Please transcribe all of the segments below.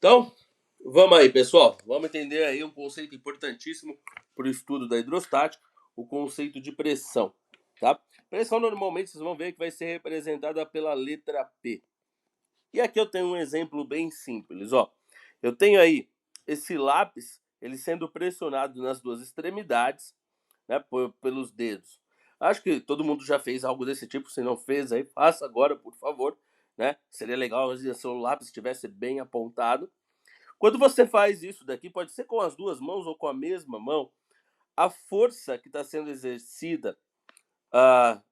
Então, vamos aí, pessoal. Vamos entender aí um conceito importantíssimo para o estudo da hidrostática, o conceito de pressão, tá? Pressão, normalmente, vocês vão ver que vai ser representada pela letra P. E aqui eu tenho um exemplo bem simples, ó. Eu tenho aí esse lápis, ele sendo pressionado nas duas extremidades, né, pelos dedos. Acho que todo mundo já fez algo desse tipo. Se não fez, aí faça agora, por favor, né? Seria legal se o seu lápis estivesse bem apontado. Quando você faz isso daqui, pode ser com as duas mãos ou com a mesma mão, a força que está sendo exercida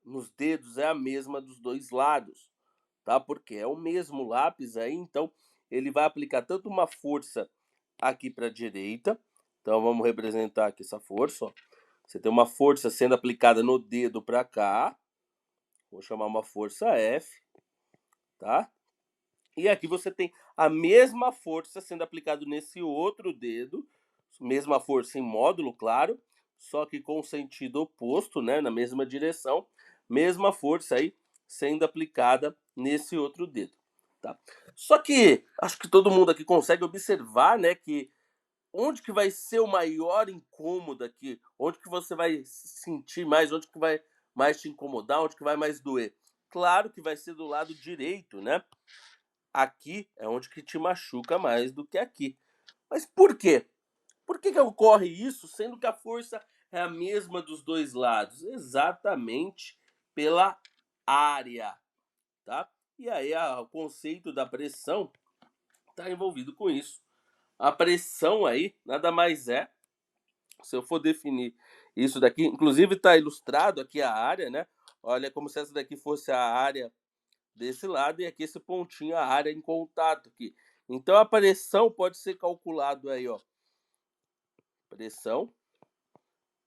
nos dedos é a mesma dos dois lados, tá? Porque é o mesmo lápis aí, então ele vai aplicar tanto uma força aqui para a direita. Então vamos representar aqui essa força, ó. Você tem uma força sendo aplicada no dedo para cá, vou chamar uma força F, tá? E aqui você tem a mesma força sendo aplicada nesse outro dedo, mesma força em módulo, claro, só que com sentido oposto, né, na mesma direção, mesma força aí sendo aplicada nesse outro dedo, tá? Só que acho que todo mundo aqui consegue observar, né, que onde que vai ser o maior incômodo aqui, onde que você vai sentir mais, onde que vai mais te incomodar, onde que vai mais doer. Claro que vai ser do lado direito, né? Aqui é onde que te machuca mais do que aqui. Mas por quê? Por que ocorre isso, sendo que a força é a mesma dos dois lados? Exatamente pela área, tá? E aí o conceito da pressão está envolvido com isso. A pressão aí nada mais é, se eu for definir isso daqui, inclusive está ilustrado aqui a área, né? Olha, como se essa daqui fosse a área desse lado e aqui esse pontinho, a área em contato aqui. Então a pressão pode ser calculado aí, ó. Pressão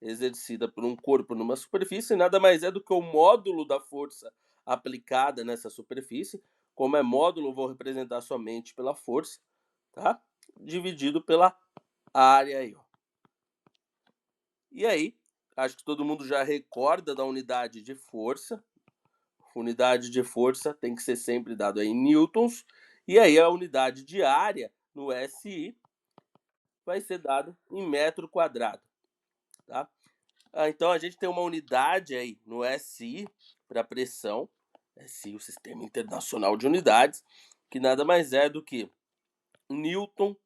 exercida por um corpo numa superfície nada mais é do que o módulo da força aplicada nessa superfície. Como é módulo, vou representar somente pela força, tá? Dividido pela área aí, ó. E aí, acho que todo mundo já recorda da unidade de força. Unidade de força tem que ser sempre dado em newtons. E aí a unidade de área no SI vai ser dado em metro quadrado, tá? Então a gente tem uma unidade aí no SI para pressão, SI, o Sistema Internacional de Unidades, que nada mais é do que newton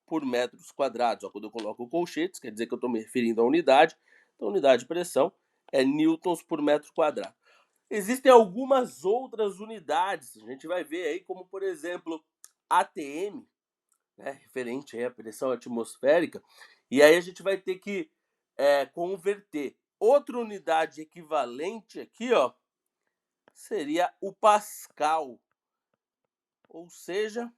por metros quadrados. Ó, quando eu coloco colchetes, quer dizer que eu estou me referindo à unidade. Então, a unidade de pressão é newtons por metro quadrado. Existem algumas outras unidades, a gente vai ver aí, como por exemplo, ATM, né, referente aí à pressão atmosférica, e aí a gente vai ter que converter. Outra unidade equivalente aqui, ó, seria o Pascal, ou seja,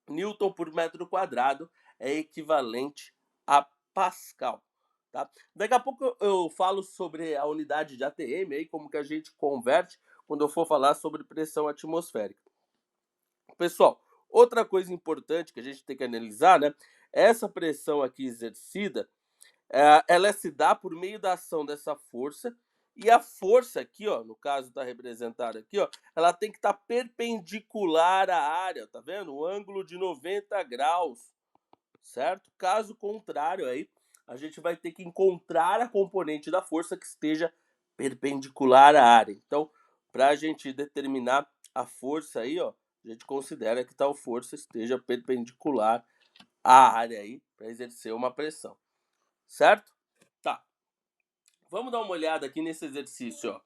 Newton por metro quadrado é equivalente a Pascal. Tá? Daqui a pouco eu falo sobre a unidade de ATM, aí, como que a gente converte quando eu for falar sobre pressão atmosférica. Pessoal, outra coisa importante que a gente tem que analisar, né? Essa pressão aqui exercida, ela se dá por meio da ação dessa força, e a força aqui, ó, no caso está representada aqui, ó, ela tem que estar perpendicular à área, tá vendo? O ângulo de 90 graus, certo? Caso contrário, aí a gente vai ter que encontrar a componente da força que esteja perpendicular à área. Então, para a gente determinar a força aí, ó, a gente considera que tal força esteja perpendicular à área aí para exercer uma pressão, certo? Tá. Vamos dar uma olhada aqui nesse exercício, ó.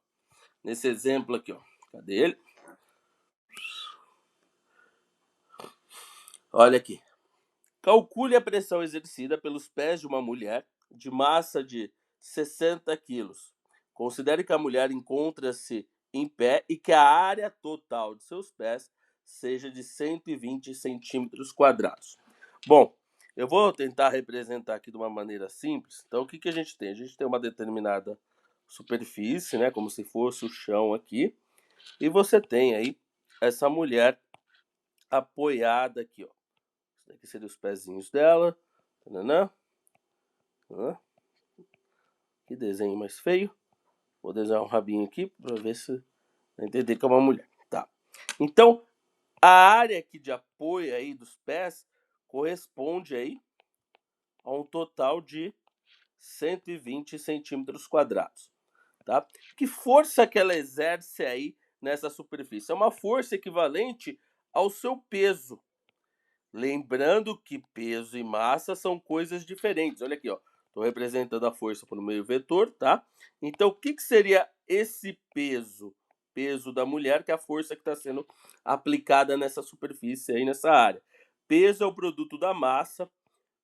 Nesse exemplo aqui, ó. Cadê ele? Olha aqui. Calcule a pressão exercida pelos pés de uma mulher de massa de 60 quilos. Considere que a mulher encontra-se em pé e que a área total de seus pés seja de 120 centímetros quadrados. Bom, eu vou tentar representar aqui de uma maneira simples. Então, o que a gente tem? A gente tem uma determinada superfície, né, como se fosse o chão aqui, e você tem aí essa mulher apoiada aqui, ó. Isso daqui seriam os pezinhos dela. Tananã. Que desenho mais feio. Vou desenhar um rabinho aqui para ver se entender que é uma mulher. Tá. Então, A área aqui de apoio aí dos pés corresponde aí a um total de 120 centímetros quadrados, tá? Que força que ela exerce aí nessa superfície? É uma força equivalente ao seu peso. Lembrando que peso e massa são coisas diferentes. Olha aqui, ó. Estou representando a força por meio vetor, tá? Então, o que seria esse peso? Peso da mulher, que é a força que está sendo aplicada nessa superfície aí, nessa área. Peso é o produto da massa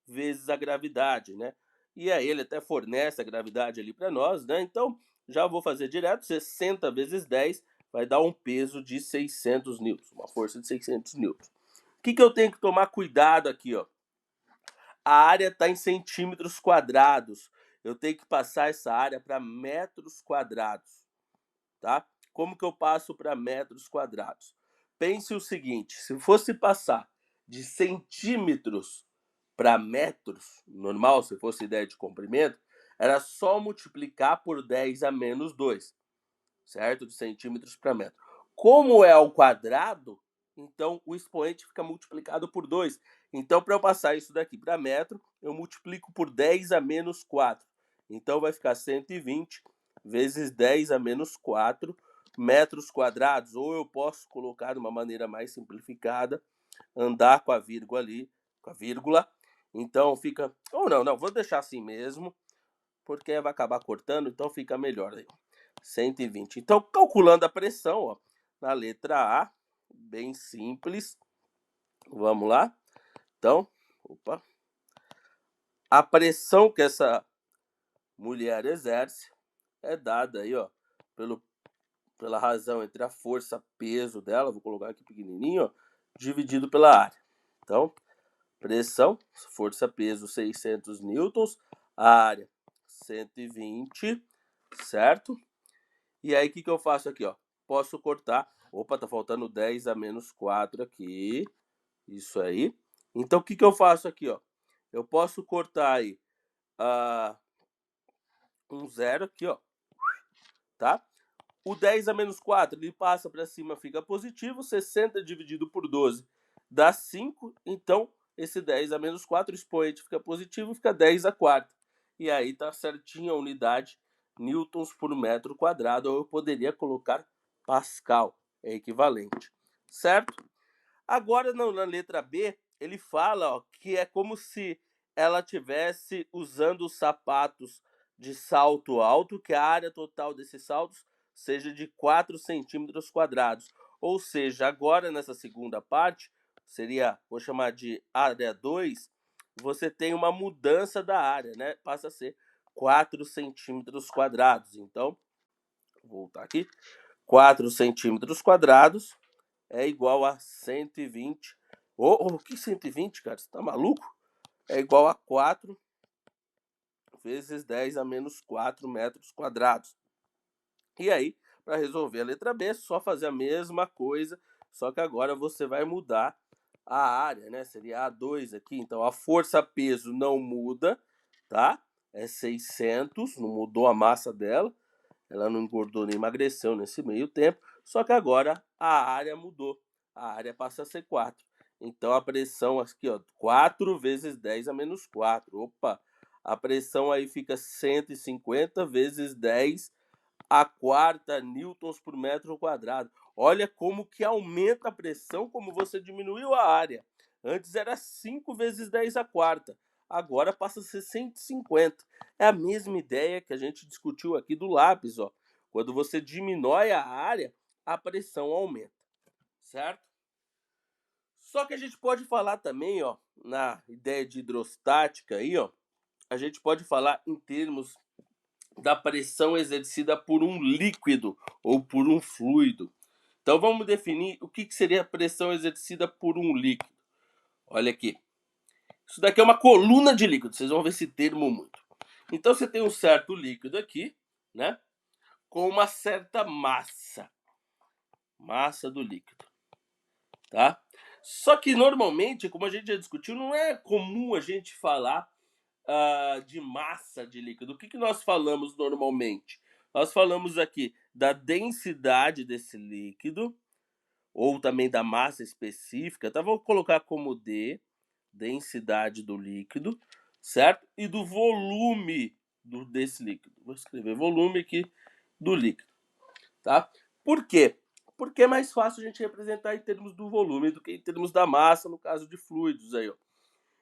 vezes a gravidade, né? E aí ele até fornece a gravidade ali para nós, né? Então, já vou fazer direto, 60 vezes 10 vai dar um peso de 600 newtons, uma força de 600 newtons. O que eu tenho que tomar cuidado aqui, ó? A área está em centímetros quadrados. Eu tenho que passar essa área para metros quadrados, tá? Como que eu passo para metros quadrados? Pense o seguinte, se fosse passar de centímetros para metros, normal, se fosse ideia de comprimento, era só multiplicar por 10 a menos 2, certo? De centímetros para metro. Como é ao quadrado, então o expoente fica multiplicado por 2. Então, para eu passar isso daqui para metro, eu multiplico por 10 a menos 4. Então, vai ficar 120 vezes 10 a menos 4 metros quadrados. Ou eu posso colocar de uma maneira mais simplificada, andar com a vírgula ali, com a vírgula. Então, fica... Ou não, vou deixar assim mesmo, porque vai acabar cortando, então fica melhor aí. 120. Então, calculando a pressão, ó, na letra A, bem simples. Vamos lá? Então, opa. A pressão que essa mulher exerce é dada aí, ó, pela razão entre a força peso dela, vou colocar aqui pequenininho, ó, dividido pela área. Então, pressão, força peso 600 newtons, a área 120, certo? E aí, o que eu faço aqui, ó? Posso cortar. Opa, tá faltando 10 a menos 4 aqui. Isso aí. Então, o que eu faço aqui, ó? Eu posso cortar aí um zero aqui, ó. Tá? O 10 a menos 4, ele passa para cima, fica positivo. 60 dividido por 12 dá 5. Então, esse 10 a menos 4, o expoente fica positivo, fica 10 a quarta. E aí tá certinho a unidade newtons por metro quadrado, ou eu poderia colocar pascal, é equivalente, certo? Agora, na letra B, ele fala, ó, que é como se ela tivesse usando os sapatos de salto alto, que a área total desses saltos seja de 4 centímetros quadrados. Ou seja, agora nessa segunda parte, seria, vou chamar de área 2, você tem uma mudança da área, né? Passa a ser 4 centímetros quadrados. Então, vou voltar aqui, 4 centímetros quadrados é igual a 120. Que 120, cara? Você tá maluco? É igual a 4 vezes 10 a menos 4 metros quadrados. E aí, para resolver a letra B, é só fazer a mesma coisa, só que agora você vai mudar a área, né? Seria A2 aqui. Então, a força-peso não muda, tá? É 600, não mudou a massa dela. Ela não engordou nem emagreceu nesse meio tempo, só que agora a área mudou. A área passa a ser 4. Então a pressão aqui, ó, 4 vezes 10 a menos 4. Opa! A pressão aí fica 150 vezes 10 a quarta newtons por metro quadrado. Olha como que aumenta a pressão, como você diminuiu a área. Antes era 5 vezes 10 a quarta. Agora passa a ser 150. É a mesma ideia que a gente discutiu aqui do lápis, ó. Quando você diminui a área, a pressão aumenta, certo? Só que a gente pode falar também, ó, na ideia de hidrostática aí, ó, a gente pode falar em termos da pressão exercida por um líquido ou por um fluido. Então vamos definir o que seria a pressão exercida por um líquido. Olha aqui. Isso daqui é uma coluna de líquido, vocês vão ver esse termo muito. Então você tem um certo líquido aqui, né? Com uma certa massa. Massa do líquido, tá? Só que normalmente, como a gente já discutiu, não é comum a gente falar de massa de líquido. O que nós falamos normalmente? Nós falamos aqui da densidade desse líquido, ou também da massa específica, tá? Vou colocar como D, densidade do líquido, certo? E do volume desse líquido. Vou escrever volume aqui do líquido, tá? Por quê? Porque é mais fácil a gente representar em termos do volume do que em termos da massa, no caso de fluidos aí, ó.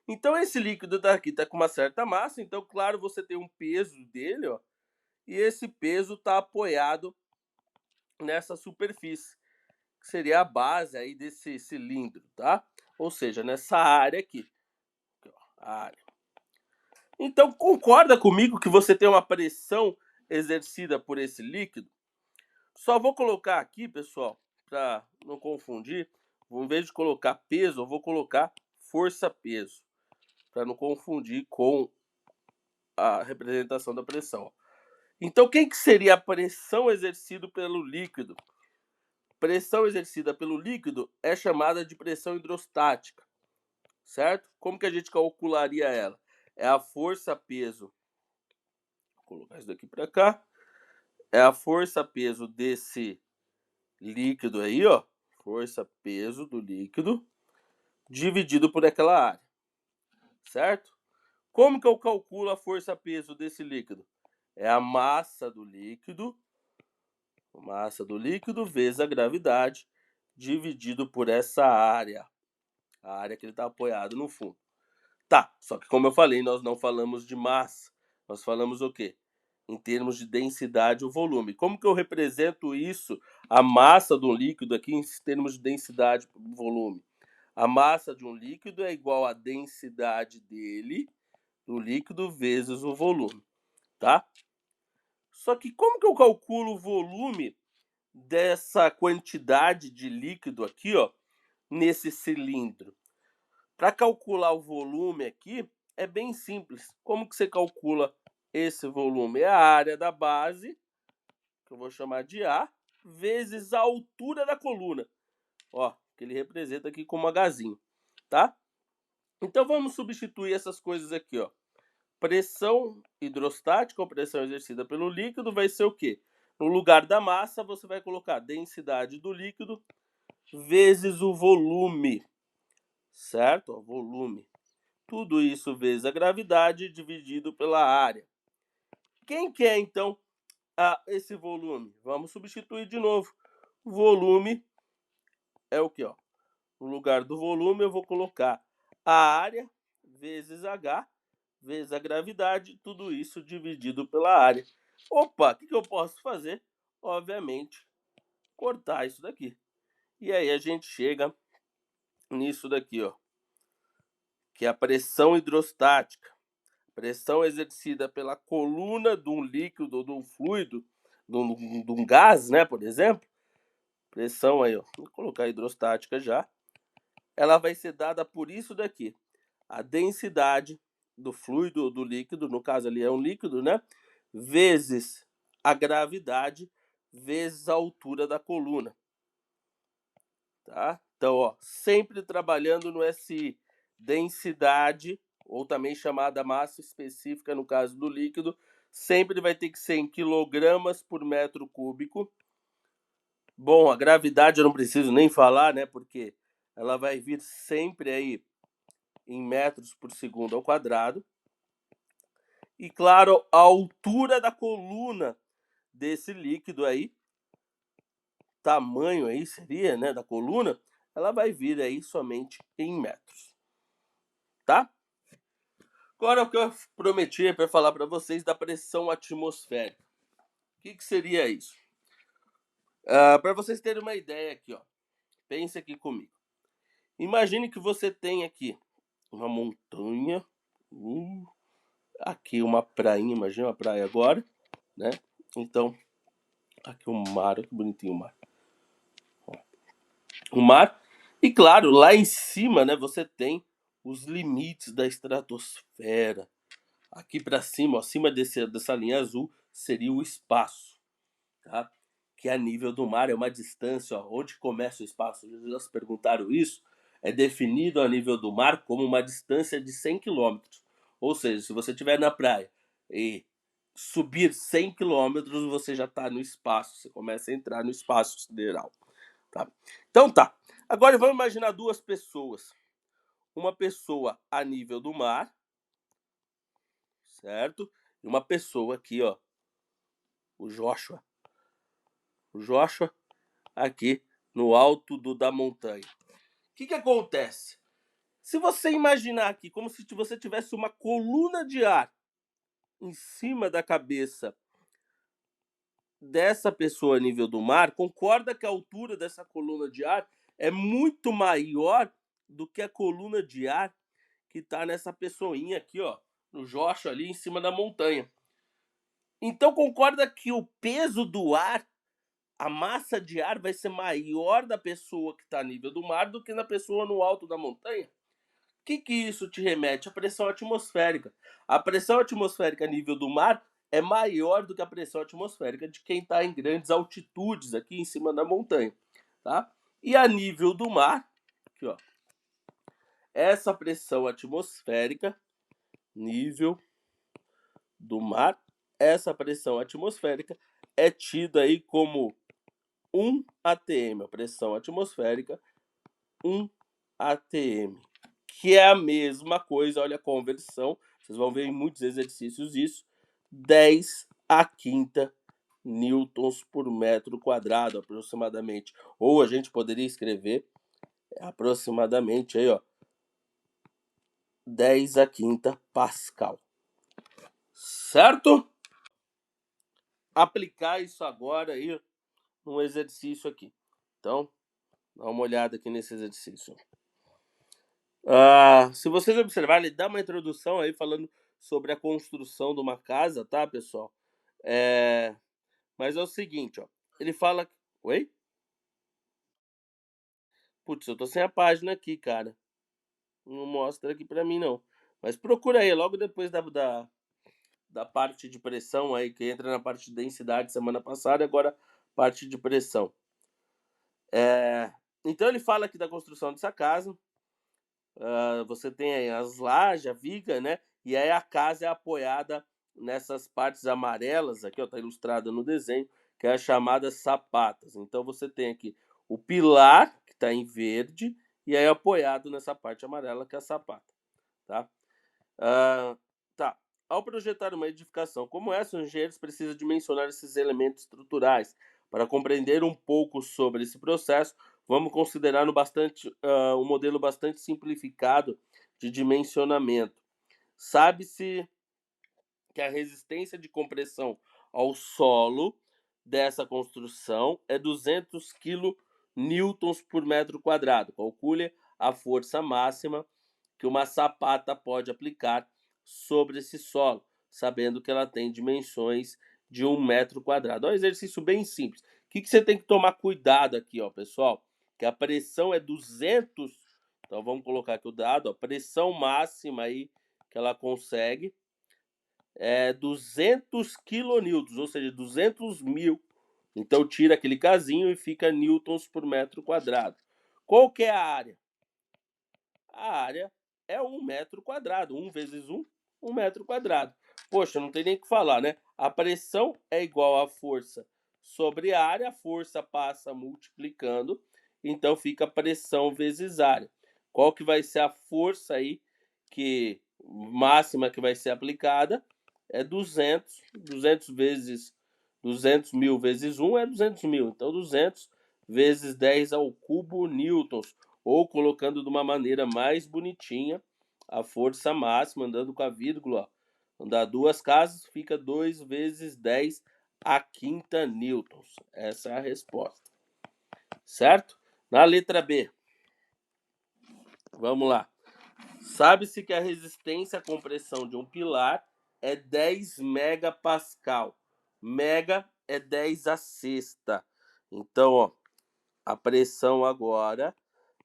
Então esse líquido daqui está com uma certa massa, então claro, você tem um peso dele, ó, e esse peso está apoiado nessa superfície, que seria a base aí desse cilindro, tá? Ou seja, nessa área aqui, a área. Então concorda comigo que você tem uma pressão exercida por esse líquido? Só vou colocar aqui, pessoal, para não confundir, em vez de colocar peso, eu vou colocar força-peso, para não confundir com a representação da pressão. Então, quem que seria a pressão exercida pelo líquido? Pressão exercida pelo líquido é chamada de pressão hidrostática, certo? Como que a gente calcularia ela? É a força-peso. Vou colocar isso daqui para cá. É a força-peso desse líquido aí, ó. Força-peso do líquido dividido por aquela área, certo? Como que eu calculo a força-peso desse líquido? É a massa do líquido vezes a gravidade dividido por essa área, a área que ele está apoiado no fundo. Tá, só que como eu falei, nós não falamos de massa, nós falamos o quê? Em termos de densidade ou volume. Como que eu represento isso, a massa de um líquido aqui, em termos de densidade e volume? A massa de um líquido é igual à densidade dele, do líquido, vezes o volume, tá? Só que como que eu calculo o volume dessa quantidade de líquido aqui, ó, nesse cilindro? Para calcular o volume aqui, é bem simples. Como que você calcula esse volume? É a área da base, que eu vou chamar de A, vezes a altura da coluna. Ó, que ele representa aqui como Hzinho, tá? Então vamos substituir essas coisas aqui, ó. Pressão hidrostática ou pressão exercida pelo líquido vai ser o quê? No lugar da massa, você vai colocar a densidade do líquido vezes o volume, certo? Ó, volume. Tudo isso vezes a gravidade dividido pela área. Quem quer, então, esse volume? Vamos substituir de novo. Volume é o quê? Ó? No lugar do volume, eu vou colocar a área vezes H, vezes a gravidade, tudo isso dividido pela área. Opa, o que eu posso fazer? Obviamente, cortar isso daqui. E aí a gente chega nisso daqui, ó, que é a pressão hidrostática. Pressão exercida pela coluna de um líquido ou de um fluido, de um gás, né, por exemplo. Pressão aí, ó, vou colocar hidrostática já. Ela vai ser dada por isso daqui. A densidade do fluido ou do líquido, no caso ali é um líquido, né? Vezes a gravidade, vezes a altura da coluna. Tá? Então, ó, sempre trabalhando no SI. Densidade, ou também chamada massa específica, no caso do líquido, sempre vai ter que ser em quilogramas por metro cúbico. Bom, a gravidade eu não preciso nem falar, né? Porque ela vai vir sempre aí em metros por segundo ao quadrado. E claro, a altura da coluna desse líquido aí, tamanho aí seria, né, da coluna, ela vai vir aí somente em metros, tá? Agora o que eu prometi para falar para vocês da pressão atmosférica. O que seria isso? Para vocês terem uma ideia aqui, ó. Pense aqui comigo. Imagine que você tem aqui uma montanha, aqui uma prainha, imagina uma praia agora, né? Então, aqui um mar, que bonitinho o mar. O mar, e claro, lá em cima, né, você tem os limites da estratosfera. Aqui para cima, ó, acima dessa linha azul, seria o espaço, tá? Que a nível do mar é uma distância, ó, onde começa o espaço. Já se perguntaram isso. É definido a nível do mar como uma distância de 100 quilômetros. Ou seja, se você estiver na praia e subir 100 quilômetros, você já está no espaço. Você começa a entrar no espaço sideral, Tá? Então tá. Agora vamos imaginar duas pessoas. Uma pessoa a nível do mar, certo? E uma pessoa aqui, ó, o Joshua. O Joshua aqui no alto da montanha. O que acontece? Se você imaginar aqui como se você tivesse uma coluna de ar em cima da cabeça dessa pessoa a nível do mar, concorda que a altura dessa coluna de ar é muito maior do que a coluna de ar que está nessa pessoinha aqui, ó, no Joshua ali em cima da montanha. Então concorda que o peso do ar, a massa de ar vai ser maior da pessoa que está a nível do mar do que na pessoa no alto da montanha? Que isso te remete? A pressão atmosférica. A pressão atmosférica a nível do mar é maior do que a pressão atmosférica de quem está em grandes altitudes aqui em cima da montanha, tá? E a nível do mar, aqui, ó, essa pressão atmosférica, nível do mar, essa pressão atmosférica é tida aí como 1 atm, a pressão atmosférica 1 atm, que é a mesma coisa, olha a conversão, vocês vão ver em muitos exercícios isso, 10 a quinta newtons por metro quadrado, aproximadamente. Ou a gente poderia escrever aproximadamente aí, ó, 10 a quinta pascal. Certo? Aplicar isso agora aí num exercício aqui. Então, dá uma olhada aqui nesse exercício. Se vocês observarem, ele dá uma introdução aí falando sobre a construção de uma casa, tá, pessoal? Mas é o seguinte, ó. Ele fala. Oi? Putz, eu tô sem a página aqui, cara. Não mostra aqui pra mim, não. Mas procura aí, logo depois da parte de pressão aí, que entra na parte de densidade semana passada, agora parte de pressão. Então ele fala aqui da construção dessa casa. Você tem aí as lajes, a viga, né? E aí a casa é apoiada nessas partes amarelas, aqui ó, tá ilustrada no desenho, que é as chamadas sapatas. Então você tem aqui o pilar, que está em verde, e aí apoiado nessa parte amarela, que é a sapata, tá? Tá. Ao projetar uma edificação como essa, os engenheiros precisam dimensionar esses elementos estruturais. Para compreender um pouco sobre esse processo, vamos considerar um modelo bastante simplificado de dimensionamento. Sabe-se que a resistência de compressão ao solo dessa construção é 200 kN por metro quadrado. Calcule a força máxima que uma sapata pode aplicar sobre esse solo, sabendo que ela tem dimensões de 1 metro quadrado. É um exercício bem simples. O que você tem que tomar cuidado aqui, ó, pessoal? Que a pressão é 200, então vamos colocar aqui o dado, ó, pressão máxima aí que ela consegue é 200 kN, ou seja, 200 mil. Então tira aquele casinho e fica newtons por metro quadrado. Qual que é a área? A área é 1 metro quadrado. 1 vezes 1, 1 metro quadrado. Poxa, não tem nem o que falar, né? A pressão é igual à força sobre a área, a força passa multiplicando, então fica pressão vezes área. Qual que vai ser a força aí que máxima que vai ser aplicada? É 200 vezes 200 mil vezes 1 é 200 mil. Então 200 vezes 10 ao cubo newtons, ou colocando de uma maneira mais bonitinha, a força máxima, andando com a vírgula, andar duas casas, fica 2 vezes 10 a quinta newtons. Essa é a resposta. Certo? Na letra B. Vamos lá. Sabe-se que a resistência à compressão de um pilar é 10 megapascal. Mega é 10 a sexta. Então, ó, a pressão agora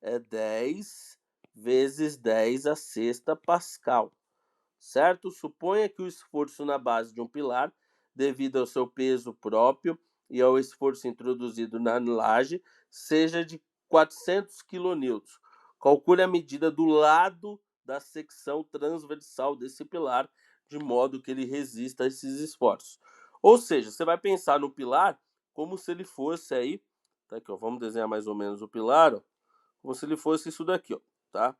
é 10 vezes 10 a sexta pascal, certo? Suponha que o esforço na base de um pilar, devido ao seu peso próprio e ao esforço introduzido na laje, seja de 400 kN. Calcule a medida do lado da secção transversal desse pilar, de modo que ele resista a esses esforços. Ou seja, você vai pensar no pilar como se ele fosse aí Tá aqui, ó. Vamos desenhar mais ou menos o pilar, ó, como se ele fosse isso daqui, ó, tá?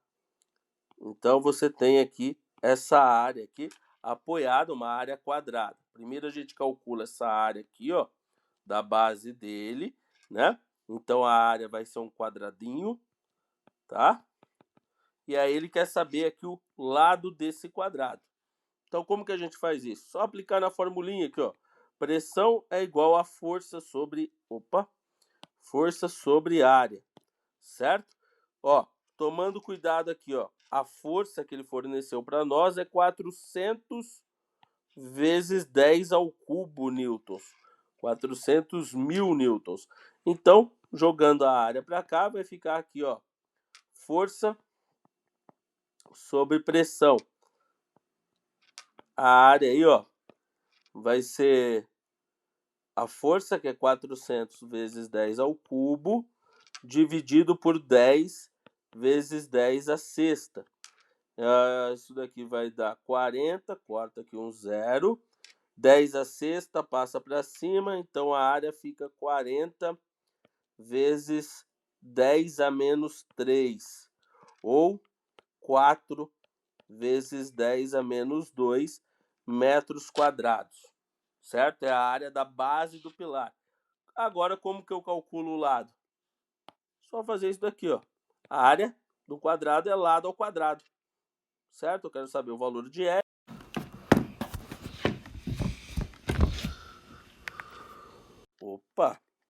Então você tem aqui essa área aqui apoiada, uma área quadrada. Primeiro a gente calcula essa área aqui, ó, da base dele, né? Então a área vai ser um quadradinho, tá? E aí ele quer saber aqui o lado desse quadrado. Então como que a gente faz isso? Só aplicar na formulinha aqui, ó. Pressão é igual a força sobre, força sobre área, certo? Ó, tomando cuidado aqui, ó. A força que ele forneceu para nós é 400 vezes 10 ao cubo newtons. 400 mil newtons. Então, jogando a área para cá, vai ficar aqui, ó. Força sobre pressão. A área aí, ó, vai ser a força, que é 400 vezes 10 ao cubo, dividido por 10 vezes 10 à sexta. Isso daqui vai dar 40, corta aqui um zero. 10 à sexta passa para cima, então a área fica 40 vezes 10 a menos 3, ou 4 vezes 10 a menos 2 metros quadrados, certo? É a área da base do pilar. Agora, como que eu calculo o lado? Só fazer isso daqui, ó. A área do quadrado é lado ao quadrado, certo? Eu quero saber o valor de R. Opa!